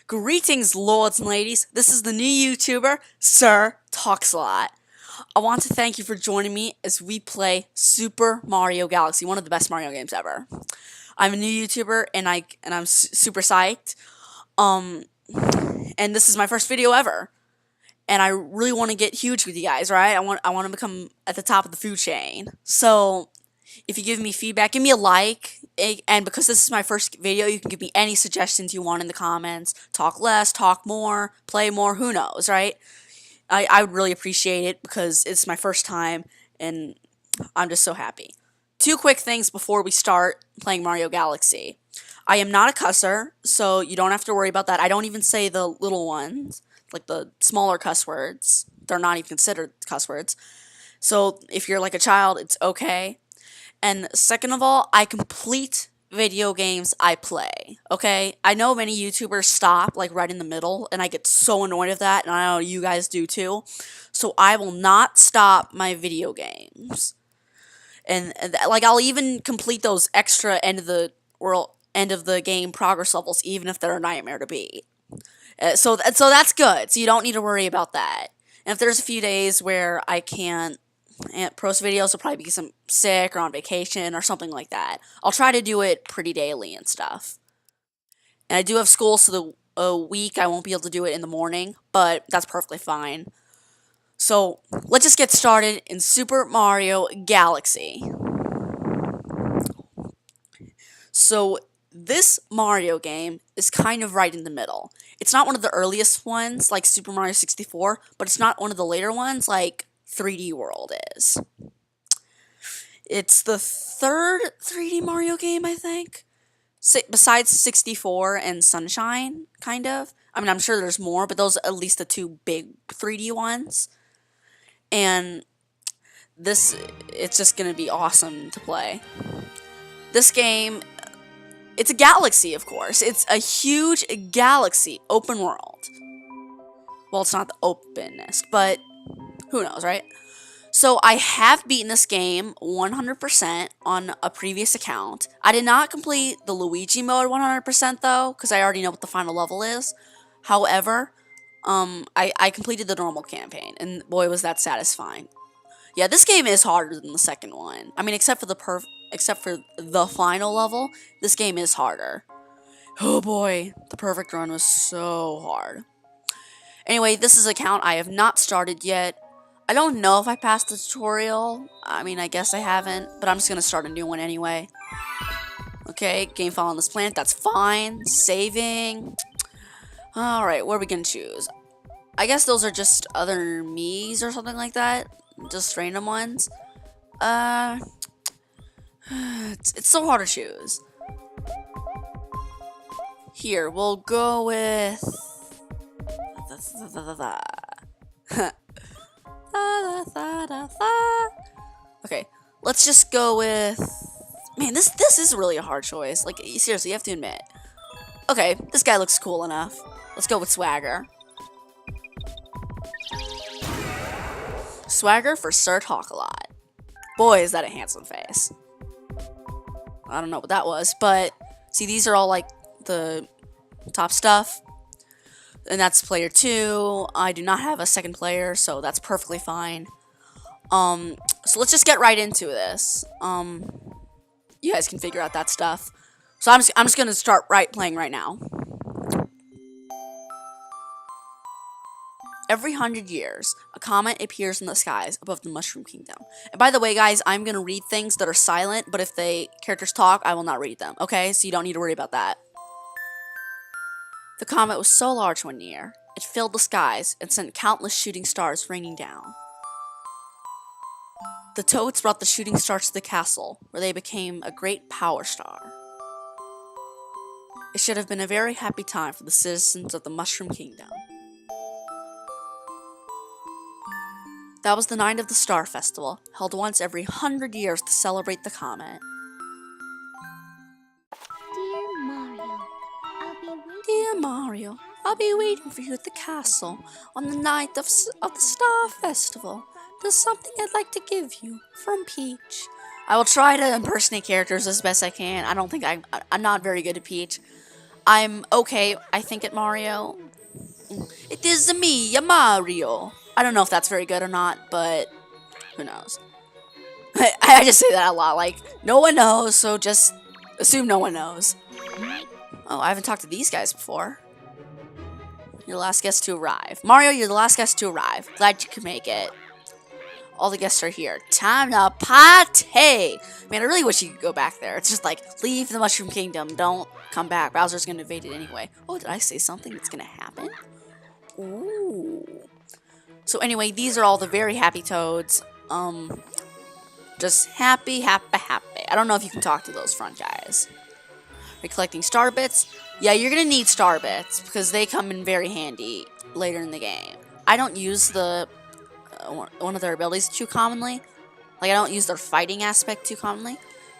Greetings, lords and ladies. This is the new YouTuber, SirTalksalot. I want to thank you for joining me as we play Super Mario Galaxy, one of the best Mario games ever. I'm a new YouTuber and I'm super psyched. And this is my first video ever. And I really want to get huge with you guys, right? I want to become at the top of the food chain. So, if you give me feedback, give me a like. And because this is my first video, you can give me any suggestions you want in the comments. Talk less, talk more, play more, who knows, right? I would really appreciate it because it's my first time and I'm just so happy. Two quick things before we start playing Mario Galaxy. I am not a cusser, so you don't have to worry about that. I don't even say the little ones, like the smaller cuss words. They're not even considered cuss words. So if you're like a child, it's okay. And second of all, I complete video games I play, okay? I know many YouTubers stop, like, right in the middle, and I get so annoyed of that, and I know you guys do too. So I will not stop my video games. And like, I'll even complete those extra end of the game progress levels, even if they're a nightmare to beat. So that's good. So you don't need to worry about that. And if there's a few days where I can't post videos, will probably because I'm sick or on vacation or something like that. I'll try to do it pretty daily and stuff. And I do have school, so a week I won't be able to do it in the morning, but that's perfectly fine. So let's just get started in Super Mario Galaxy. So this Mario game is kind of right in the middle. It's not one of the earliest ones like Super Mario 64, but it's not one of the later ones like 3D World is. It's the third 3D Mario game, I think. Besides 64 and Sunshine, kind of. I mean, I'm sure there's more, but those are at least the two big 3D ones. And it's just going to be awesome to play. This game, it's a galaxy, of course. It's a huge galaxy, open world. Well, it's not the openest, but who knows, right? So I have beaten this game 100% on a previous account. I did not complete the Luigi mode 100% though, because I already know what the final level is. However, I completed the normal campaign, and boy was that satisfying. Yeah, this game is harder than the second one. I mean, except for the final level, this game is harder. Oh boy, the perfect run was so hard. Anyway, this is an account I have not started yet. I don't know if I passed the tutorial. I mean, I guess I haven't, but I'm just going to start a new one anyway. Okay, game file on this planet, that's fine. Saving. Alright, what are we going to choose? I guess those are just other me's or something like that. Just random ones. It's so hard to choose. Here, we'll go with... Okay, let's just go with... Man, this is really a hard choice. Like, seriously, you have to admit. Okay, this guy looks cool enough. Let's go with Swagger. Swagger for SirTalksalot. Boy, is that a handsome face. I don't know what that was, but... See, these are all, like, the top stuff. And that's player 2. I do not have a second player, so that's perfectly fine. So let's just get right into this. You guys can figure out that stuff. So I'm just gonna start playing right now. Every 100 years, a comet appears in the skies above the Mushroom Kingdom. And by the way, guys, I'm gonna read things that are silent, but if the characters talk, I will not read them. Okay, so you don't need to worry about that. The comet was so large one year, it filled the skies and sent countless shooting stars raining down. The Toads brought the shooting stars to the castle, where they became a great power star. It should have been a very happy time for the citizens of the Mushroom Kingdom. That was the night of the Star Festival, held once every 100 years to celebrate the comet. Dear Mario, I'll be waiting for you at the castle on the night of the Star Festival. There's something I'd like to give you from Peach. I will try to impersonate characters as best I can. I don't think I'm not very good at Peach. I'm okay, I think, at Mario. It is me, Mario. I don't know if that's very good or not, but who knows? I just say that a lot. Like, no one knows, so just assume no one knows. Oh, I haven't talked to these guys before. You're the last guest to arrive. Mario, you're the last guest to arrive. Glad you could make it. All the guests are here. Time to party! Man, I really wish you could go back there. It's just like, leave the Mushroom Kingdom. Don't come back. Bowser's gonna invade it anyway. Oh, did I say something that's gonna happen? Ooh. So anyway, these are all the very happy toads. Just happy, happy, happy. I don't know if you can talk to those front guys. Are you collecting star bits? Yeah, you're gonna need star bits because they come in very handy later in the game. I don't use the one of their abilities too commonly. Like, I don't use their fighting aspect too commonly,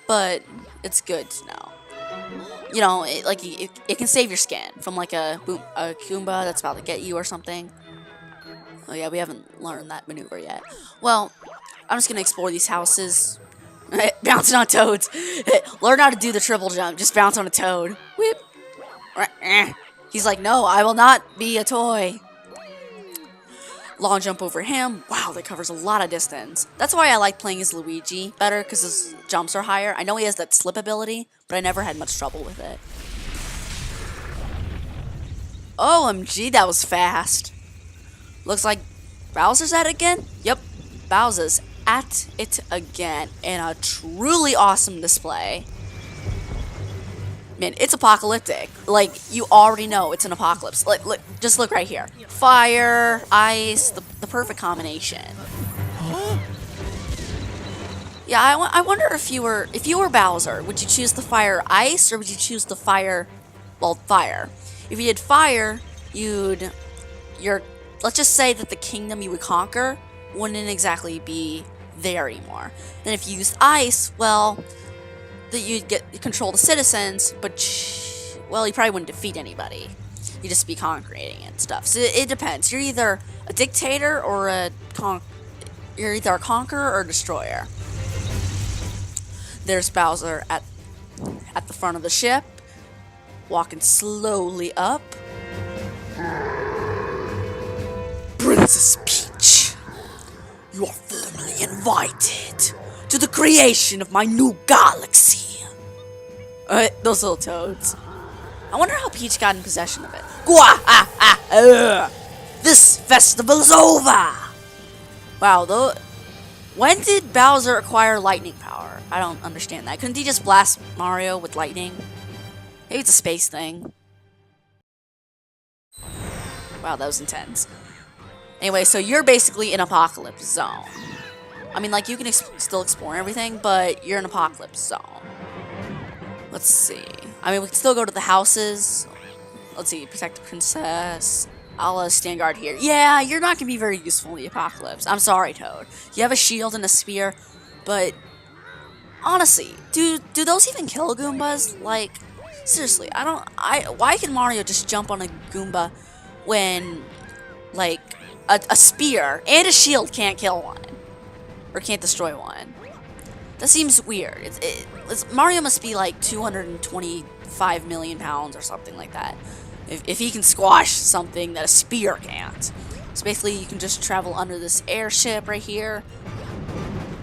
but it's good to know. You know, it can save your skin from like a Goomba that's about to get you or something. Oh yeah, we haven't learned that maneuver yet. Well, I'm just gonna explore these houses. Bouncing on toads. Learn how to do the triple jump. Just bounce on a toad. Whip. He's like, no, I will not be a toy. Long jump over him. Wow, that covers a lot of distance. That's why I like playing as Luigi better, because his jumps are higher. I know he has that slip ability, but I never had much trouble with it. OMG, that was fast. Looks like Bowser's at it again? Yep, Bowser's at it again in a truly awesome display. Man, it's apocalyptic. Like, you already know it's an apocalypse. Like, look, just look right here. Fire, ice, the perfect combination. Yeah, I wonder if you were Bowser, would you choose the fire ice or would you choose the fire, well, fire? If you did fire, let's just say that the kingdom you would conquer wouldn't exactly be there anymore. Then if you used ice, well, that you'd control the citizens, but well, you probably wouldn't defeat anybody. You'd just be conquering and stuff. So it depends. You're either a dictator or you're either a conqueror or a destroyer. There's Bowser at the front of the ship, walking slowly up. Princess Peach, you are formally invited to the creation of my new galaxy. Those little toads. I wonder how Peach got in possession of it. This festival is over! Wow, though. When did Bowser acquire lightning power? I don't understand that. Couldn't he just blast Mario with lightning? Maybe it's a space thing. Wow, that was intense. Anyway, so you're basically in Apocalypse Zone. I mean, like, you can still explore everything, but you're in Apocalypse Zone. Let's see. I mean, we can still go to the houses. Let's see, protect the princess. I'll stand guard here. Yeah, you're not going to be very useful in the apocalypse. I'm sorry, Toad. You have a shield and a spear, but honestly, do those even kill Goombas? Like, seriously, why can Mario just jump on a Goomba when, like, a spear and a shield can't kill one? Or can't destroy one? That seems weird. Mario must be like 225 million pounds or something like that. If he can squash something that a spear can't. So basically you can just travel under this airship right here.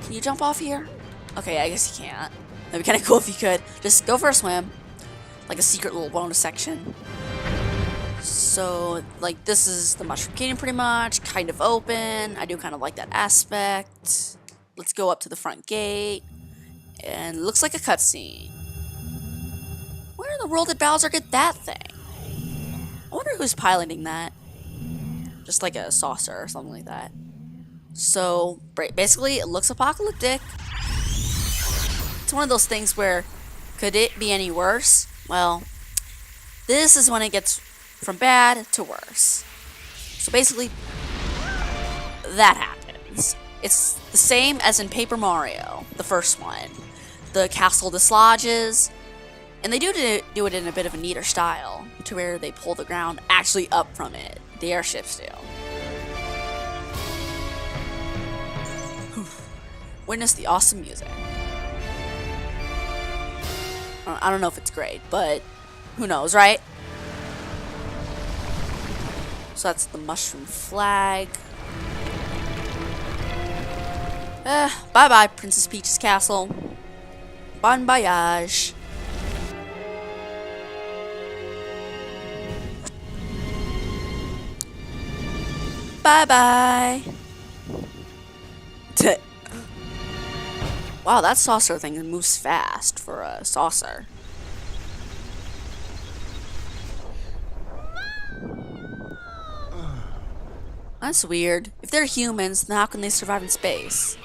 Can you jump off here? Okay, I guess you can't. That'd be kind of cool if you could. Just go for a swim. Like a secret little bonus section. So, like, this is the Mushroom Kingdom pretty much. Kind of open. I do kind of like that aspect. Let's go up to the front gate. And it looks like a cutscene. Where in the world did Bowser get that thing? I wonder who's piloting that. Just like a saucer or something like that. So, basically, it looks apocalyptic. It's one of those things where, could it be any worse? Well, this is when it gets from bad to worse. So basically, that happens. It's the same as in Paper Mario, the first one. The castle dislodges, and they do it in a bit of a neater style, to where they pull the ground actually up from it. The airships do. Witness the awesome music. I don't know if it's great, but Who knows, right? So that's the mushroom flag. Bye-bye, Princess Peach's castle. Bon voyage. Bye-bye. Wow, that saucer thing moves fast for a saucer. That's weird. If they're humans, then how can they survive in space?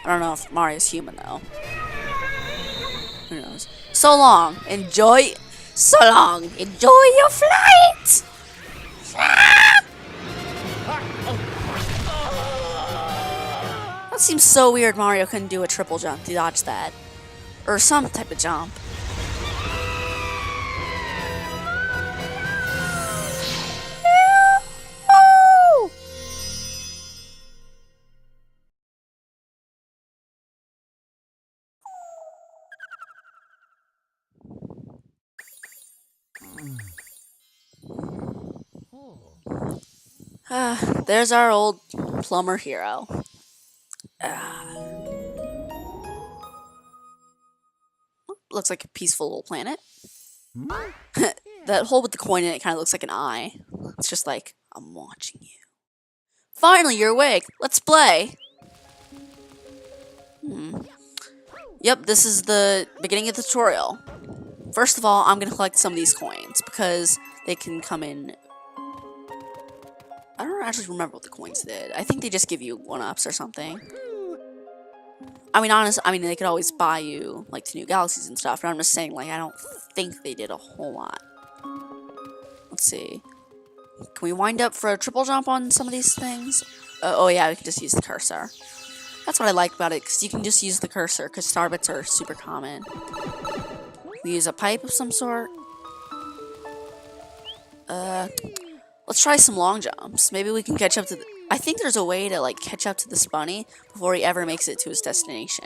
I don't know if Mario's human, though. Who knows? So long. Enjoy. So long. Enjoy your flight. That seems so weird Mario couldn't do a triple jump to dodge that. Or some type of jump. There's our old plumber hero. Looks like a peaceful little planet. That hole with the coin in it kind of looks like an eye. It's just like, I'm watching you. Finally, you're awake. Let's play. Yep, this is the beginning of the tutorial. First of all, I'm going to collect some of these coins because they can come in. I don't actually remember what the coins did. I think they just give you 1-ups or something. I mean, they could always buy you, like, to new galaxies and stuff, but I'm just saying, like, I don't think they did a whole lot. Let's see. Can we wind up for a triple jump on some of these things? Oh yeah, we can just use the cursor. That's what I like about it, because you can just use the cursor, because star bits are super common. We use a pipe of some sort. Let's try some long jumps. Maybe we can catch up to the... I think there's a way to, like, catch up to this bunny before he ever makes it to his destination.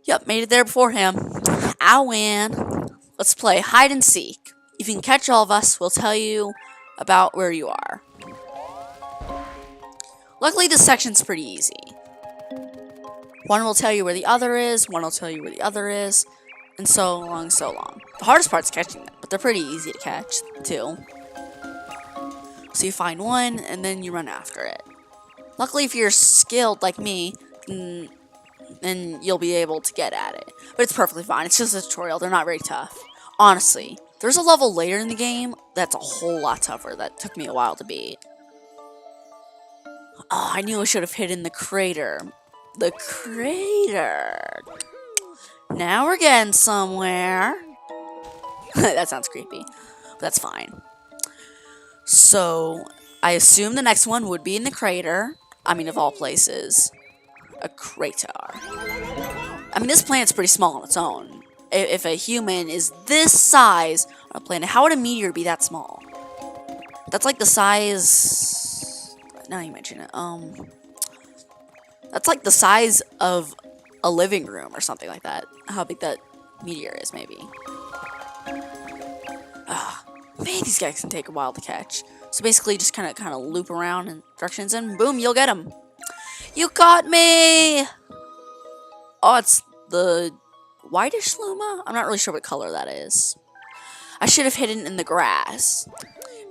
Yep, made it there before him. I win. Let's play hide and seek. If you can catch all of us, we'll tell you about where you are. Luckily, this section's pretty easy. One will tell you where the other is, one will tell you where the other is, and so long, so long. The hardest part's catching them, but they're pretty easy to catch, too. So you find one, and then you run after it. Luckily, if you're skilled like me, then you'll be able to get at it. But it's perfectly fine. It's just a tutorial. They're not very tough. Honestly, there's a level later in the game that's a whole lot tougher that took me a while to beat. Oh, I knew I should have hidden the crater. The crater. Now we're getting somewhere. That sounds creepy. But that's fine. So, I assume the next one would be in the crater. I mean, of all places. A crater. I mean, this planet's pretty small on its own. If a human is this size on a planet, how would a meteor be that small? That's like the size... Now you mention it. That's like the size of a living room or something like that. How big that meteor is, maybe. Man, these guys can take a while to catch. So basically, just kind of loop around in directions, and boom, you'll get them. You caught me! Oh, it's the whitish Luma? I'm not really sure what color that is. I should have hidden in the grass.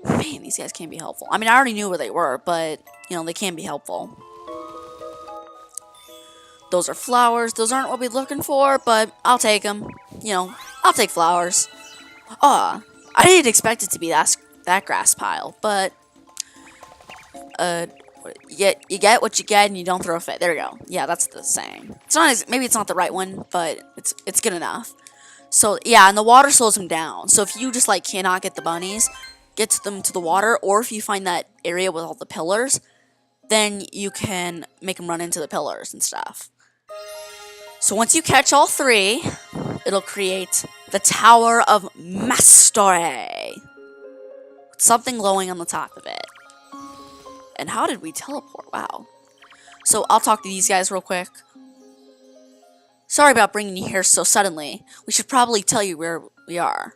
Man, these guys can be helpful. I mean, I already knew where they were, but, you know, they can be helpful. Those are flowers. Those aren't what we're looking for, but I'll take them. You know, I'll take flowers. I didn't expect it to be that grass pile, but, you get what you get and you don't throw a fit. There we go. Yeah, that's the saying. It's not maybe it's not the right one, but it's good enough. So, yeah, and the water slows them down. So if you just, like, cannot get the bunnies, get them to the water, or if you find that area with all the pillars, then you can make them run into the pillars and stuff. So once you catch all three, it'll create the Tower of Mastery. With something glowing on the top of it. And how did we teleport? Wow. So I'll talk to these guys real quick. Sorry about bringing you here so suddenly. We should probably tell you where we are.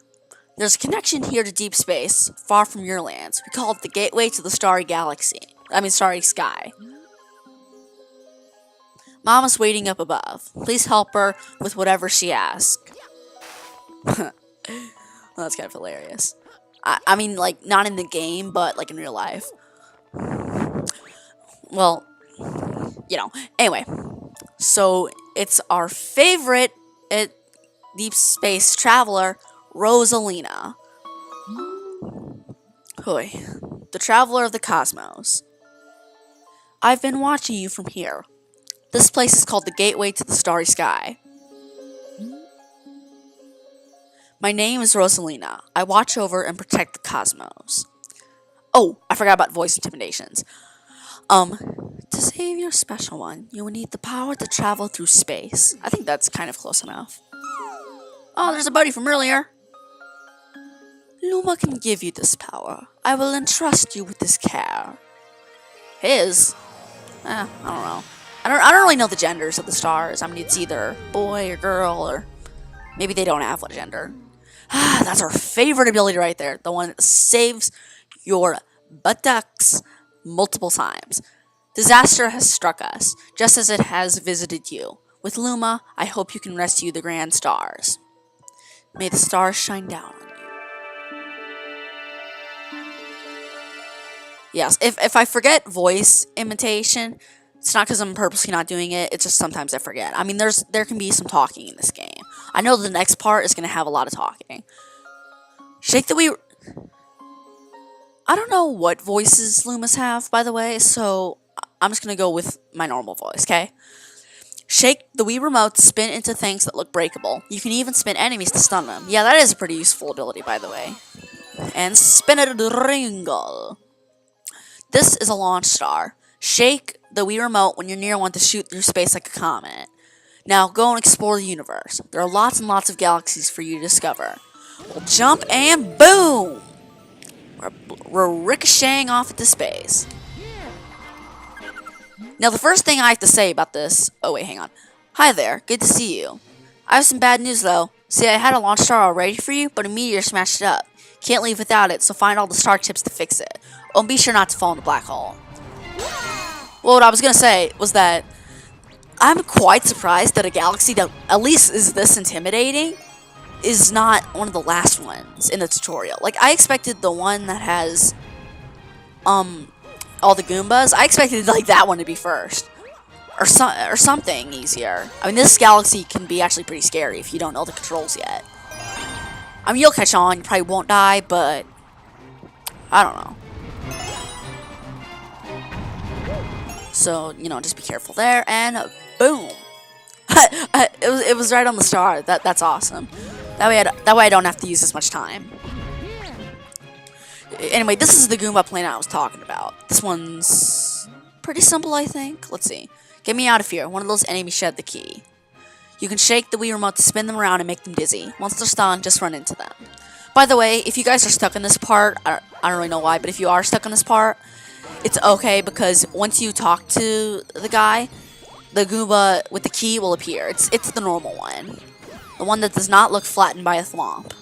There's a connection here to deep space, far from your lands. We call it the gateway to the starry galaxy. Starry sky. Mama's waiting up above. Please help her with whatever she asks. Well, that's kind of hilarious. I mean, like, not in the game, but, like, in real life. Well, you know. Anyway. So, it's our favorite deep space traveler, Rosalina. Hoi. The traveler of the cosmos. I've been watching you from here. This place is called the gateway to the starry sky. My name is Rosalina. I watch over and protect the cosmos. Oh, I forgot about voice intimidations. To save your special one, you will need the power to travel through space. I think that's kind of close enough. Oh, there's a buddy from earlier. Luma can give you this power. I will entrust you with this care. His? I don't know. I don't really know the genders of the stars. I mean, it's either boy or girl, or maybe they don't have a gender. That's our favorite ability right there. The one that saves your buttocks multiple times. Disaster has struck us, just as it has visited you. With Luma, I hope you can rescue the grand stars. May the stars shine down on you. Yes, if I forget voice imitation, it's not because I'm purposely not doing it, it's just sometimes I forget. I mean, there can be some talking in this game. I know the next part is going to have a lot of talking. Shake the Wii... I don't know what voices Lumas have, by the way, so I'm just going to go with my normal voice, okay? Shake the Wii Remote to spin into things that look breakable. You can even spin enemies to stun them. Yeah, that is a pretty useful ability, by the way. And spin it ringle. This is a launch star. Shake the Wii Remote when you're near one to shoot through space like a comet. Now go and explore the universe. There are lots and lots of galaxies for you to discover. We'll jump and boom! We're ricocheting off into space. Now the first thing I have to say about this... Oh wait, hang on. Hi there, good to see you. I have some bad news though. See, I had a launch star all ready for you, but a meteor smashed it up. Can't leave without it, so find all the star chips to fix it. Oh, and be sure not to fall in the black hole. Well, what I was going to say was that I'm quite surprised that a galaxy that at least is this intimidating is not one of the last ones in the tutorial. Like, I expected the one that has, all the Goombas, I expected, like, that one to be first. Or something easier. I mean, this galaxy can be actually pretty scary if you don't know the controls yet. I mean, you'll catch on, you probably won't die, but I don't know. So, you know, just be careful there, and boom! it was right on the star. That's awesome. That way I don't have to use as much time. Anyway, this is the Goomba planet I was talking about. This one's pretty simple, I think. Let's see. Get me out of here. One of those enemies shed the key. You can shake the Wii Remote to spin them around and make them dizzy. Once they're stunned, just run into them. By the way, if you guys are stuck in this part, I don't really know why, but if you are stuck in this part, it's okay, because once you talk to the guy, the Goomba with the key will appear. It's the normal one. The one that does not look flattened by a thwomp.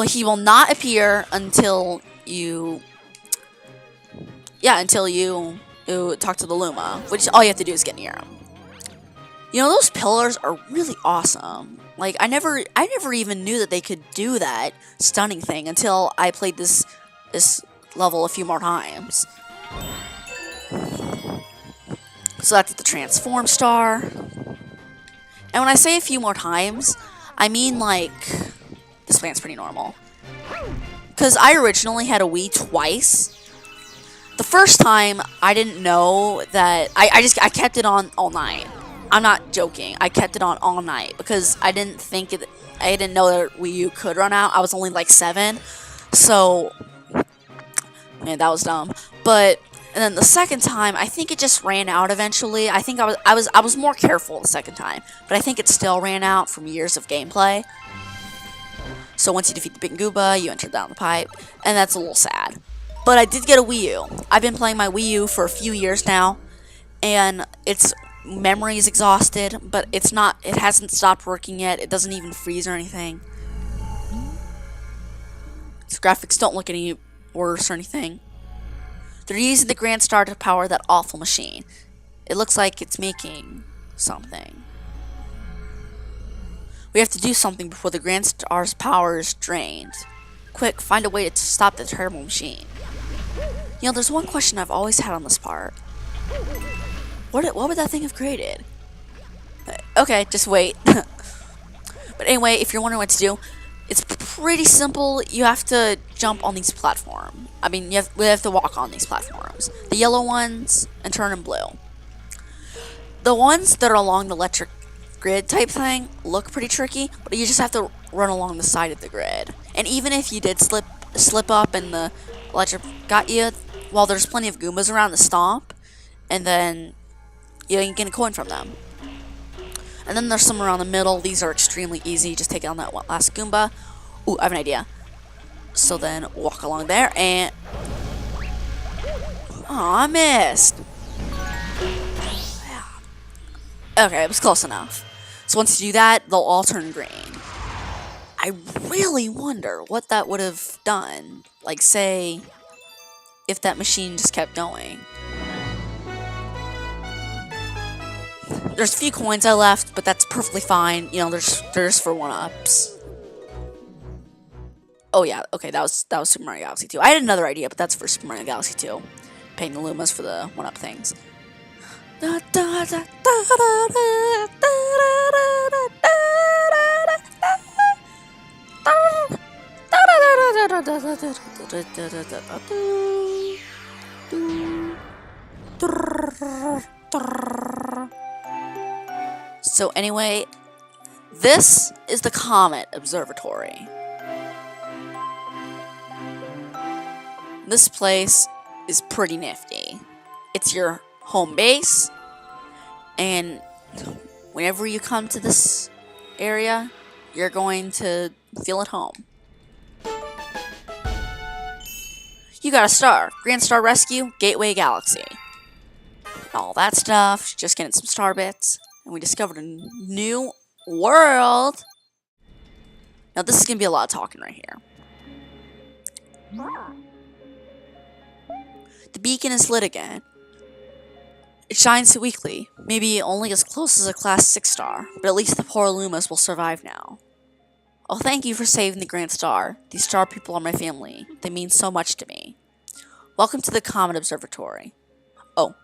He will not appear until you... Yeah, until you talk to the Luma, which all you have to do is get near him. You know, those pillars are really awesome. Like, I never even knew that they could do that stunning thing until I played this level a few more times. So that's the transform star. And when I say a few more times, I mean, like, this plan's pretty normal. Because I originally had a Wii twice. The first time, I didn't know that... I kept it on all night. I'm not joking. I kept it on all night because I didn't know that Wii U could run out. I was only like 7. So, man, that was dumb. But, and then the second time, I think it just ran out eventually. I think I was more careful the second time. But I think it still ran out from years of gameplay. So once you defeat the Big Goomba, you enter down the pipe. And that's a little sad. But I did get a Wii U. I've been playing my Wii U for a few years now, and its memory is exhausted, but it's not, it hasn't stopped working yet. It doesn't even freeze or anything. Its graphics don't look any worse or anything. They're using the Grand Star to power that awful machine. It looks like it's making something. We have to do something before the Grand Star's power is drained. Quick, find a way to stop the terrible machine. You know, there's one question I've always had on this part. What would that thing have created? Okay, just wait. But anyway, if you're wondering what to do, it's pretty simple. You have to jump on these platforms. I mean, we have to walk on these platforms. The yellow ones, and turn them blue. The ones that are along the electric grid type thing look pretty tricky, but you just have to run along the side of the grid. And even if you did slip up and the electric got you, well, there's plenty of Goombas around to stomp, and then you can get a coin from them. And then there's some around the middle. These are extremely easy. Just take on that one last Goomba. Ooh, I have an idea. So then walk along there and... oh, I missed. Okay, it was close enough. So once you do that, they'll all turn green. I really wonder what that would have done. Like, say, if that machine just kept going. There's a few coins I left, but that's perfectly fine. You know, there's for one-ups. Oh yeah, okay, that was Super Mario Galaxy 2. I had another idea, but that's for Super Mario Galaxy 2. Paying the Lumas for the one-up things. So anyway, this is the Comet Observatory. This place is pretty nifty. It's your home base, and whenever you come to this area, you're going to feel at home. You got a star. Grand Star Rescue, Gateway Galaxy. All that stuff, just getting some star bits. And we discovered a new world. Now this is going to be a lot of talking right here. The beacon is lit again. It shines weakly, maybe only as close as a Class 6 star, but at least the poor Lumas will survive now. Oh, thank you for saving the Grand Star. These star people are my family. They mean so much to me. Welcome to the Comet Observatory. Oh,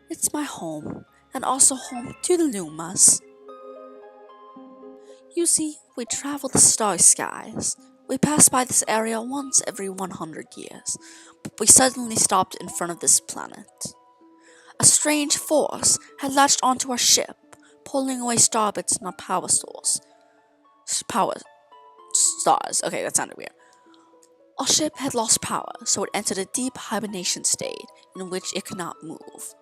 it's my home, and also home to the Lumas. You see, we travel the starry skies. We pass by this area once every 100 years, but we suddenly stopped in front of this planet. A strange force had latched onto our ship, pulling away starbits and our power source. Power stars. Okay, that sounded weird. Our ship had lost power, so it entered a deep hibernation state in which it could not move.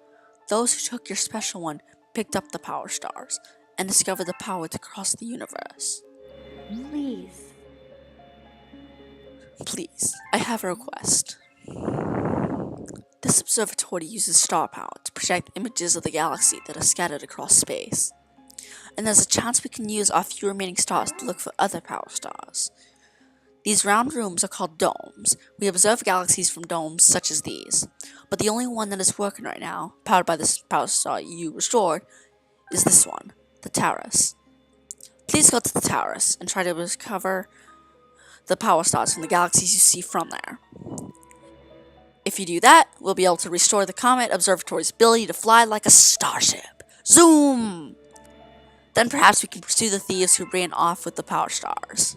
Those who took your special one picked up the power stars and discovered the power to cross the universe. Please, I have a request. This observatory uses star power to project images of the galaxy that are scattered across space. And there's a chance we can use our few remaining stars to look for other power stars. These round rooms are called domes. We observe galaxies from domes such as these, but the only one that is working right now, powered by this power star you restored, is this one, the Terrace. Please go to the Terrace and try to recover the power stars from the galaxies you see from there. If you do that, we'll be able to restore the Comet Observatory's ability to fly like a starship. Zoom! Then perhaps we can pursue the thieves who ran off with the power stars.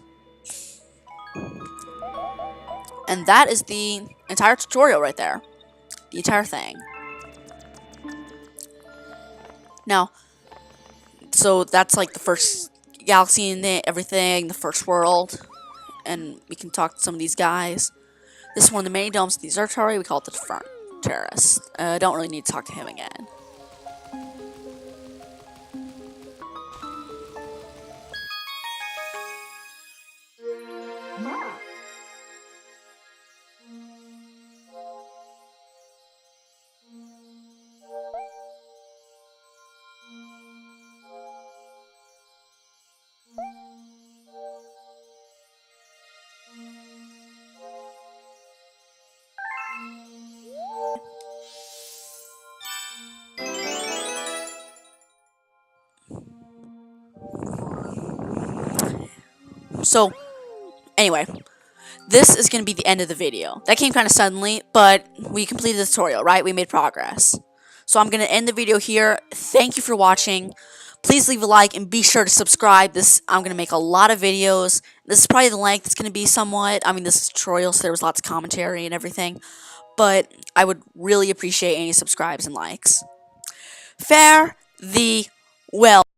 And that is the entire tutorial right there. The entire thing. Now, so that's like the first galaxy and everything, the first world. And we can talk to some of these guys. This is one of the many domes in the observatory. We call it the front terrace. Don't really need to talk to him again. So, anyway, this is going to be the end of the video. That came kind of suddenly, but we completed the tutorial, right? We made progress. So I'm going to end the video here. Thank you for watching. Please leave a like and be sure to subscribe. I'm going to make a lot of videos. This is probably the length it's going to be somewhat. I mean, this is a tutorial, so there was lots of commentary and everything. But I would really appreciate any subscribes and likes. Fare thee well.